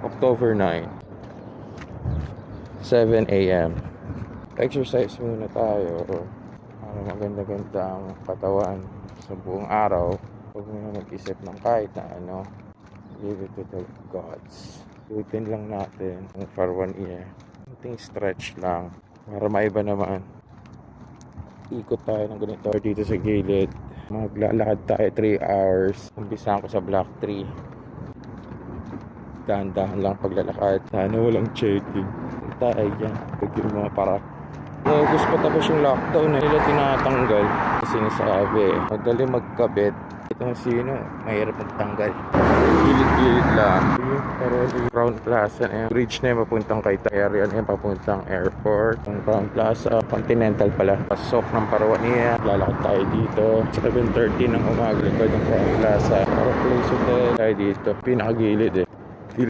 October 9, 7 a.m. Exercise muna tayo para maganda-ganda ang katawan sa buong araw. Huwag muna mag-isip ng kahit na ano. Leave it to the gods. Lutin lang natin for 1 year. Kunting stretch lang para maiba naman. Ikot tayo ng ganito dito sa gilid. Maglalakad tayo 3 hours. Umpisahan ko sa block 3. Dahan-dahan lang paglalakad. Sana walang checking. Tayo dyan. Pag yung mga parak. August pa tapos yung lockdown na nila tinatanggal. Sinasabi, madali magkabit. Itong sino, mahirap magtanggal. Gilid-gilid lang. Pero yung Crown Plaza na yung bridge na yung papuntang kay area na yung papuntang airport. Yung Crown Plaza, Continental pala. Pasok ng Parawania. Lalakad tayo dito. 7:30 ng umaga likod ng Crown Plaza. Para place hotel tayo dito. Pinakagilid eh.